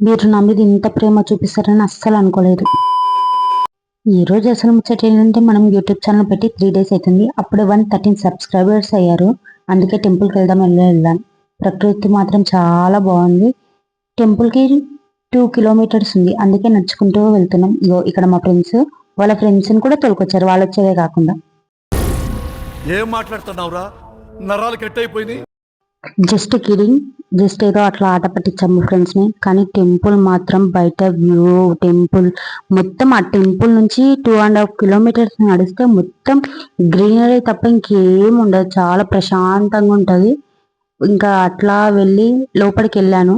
మీరు నా మీద ఇంత ప్రేమ చూపిస్తారని అస్సలు అనుకోలేదు. ఈ రోజు అసలు ముచ్చట ఏంటంటే మనం యూట్యూబ్ ఛానల్ పెట్టి 3 డేస్ అవుతుంది. అప్పుడే 113 సబ్స్క్రైబర్స్ అయ్యారు. అందుకే టెంపుల్కి వెళ్ళాను. ప్రకృతి మాత్రం చాలా బాగుంది. టెంపుల్కి 2 కిలోమీటర్స్ ఉంది. అందుకే నడుచుకుంటూ వెళ్తున్నాం. ఇగో ఇక్కడ మా ఫ్రెండ్స్ వాళ్ళ ఫ్రెండ్స్ని కూడా తోలుకొచ్చారు, వాళ్ళు వచ్చేదే కాకుండా. ఏం మాట్లాడుతున్నావురా, నరాలు కట్ అయిపోయింది. జస్ట్ కిడింగ్, జస్ట్ ఏదో అట్లా ఆట పట్టించాము ఫ్రెండ్స్ని. కానీ టెంపుల్ మాత్రం బయట వ్యూ, టెంపుల్ మొత్తం ఆ టెంపుల్ నుంచి 2.5 కిలోమీటర్స్ నడిస్తే మొత్తం గ్రీనరీ తప్ప ఇంకేం ఉండదు. చాలా ప్రశాంతంగా ఉంటుంది. ఇంకా అట్లా వెళ్ళి లోపలికి వెళ్ళాను.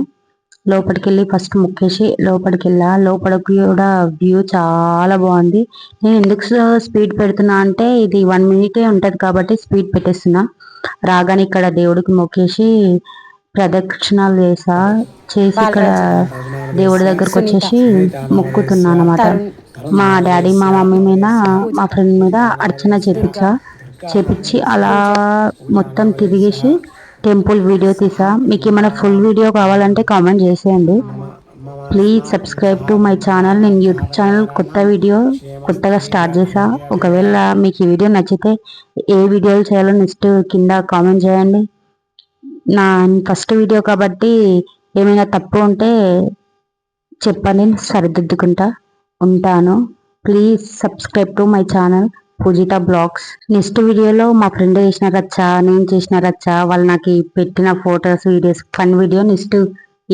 లోపలికి వెళ్ళి ఫస్ట్ మొక్కేసి లోపలికి వెళ్ళా. లోపలికి కూడా వ్యూ చాలా బాగుంది. నేను ఎందుకు స్పీడ్ పెడుతున్నా అంటే ఇది 1 మినిటే ఉంటుంది కాబట్టి స్పీడ్ పెట్టేస్తున్నా. రాగానే ఇక్కడ దేవుడికి మొక్కేసి ప్రదక్షిణాలు చేసి ఇక్కడ దేవుడి దగ్గరకు వచ్చేసి మొక్కుతున్నా అనమాట. మా డాడీ మా మమ్మీ మీద మా ఫ్రెండ్ మీద అర్చన చేపించి అలా మొత్తం తిరిగేసి టెంపుల్ వీడియో తీసా. మీకు ఏమైనా ఫుల్ వీడియో కావాలంటే కామెంట్ చేసేయండి. Please subscribe to my channel. నేను యూట్యూబ్ ఛానల్ కొత్తగా స్టార్ట్ చేసా. ఒకవేళ మీకు ఈ వీడియో నచ్చితే ఏ వీడియోలు చేయాలో నెక్స్ట్ కింద కామెంట్ చేయండి. నా ఫస్ట్ వీడియో కాబట్టి ఏమైనా తప్పు ఉంటే చెప్పండి, సరిదిద్దుకుంటా. ఉంటాను. Please subscribe to my channel Poojitha blogs. Next వీడియోలో మా ఫ్రెండ్ చేసిన రచ్చా, నేను చేసిన రచ్చా, వాళ్ళు నాకు పెట్టిన ఫొటోస్, వీడియోస్, ఫన్ వీడియో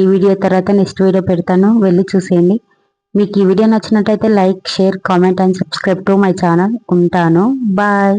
ఈ వీడియో తర్వాత నెక్స్ట్ వీడియో పెడతాను, వెళ్ళి చూసేయండి. మీకు ఈ వీడియో నచ్చినట్టయితే like, share, comment and subscribe to my channel. ఉంటాను. బాయ్.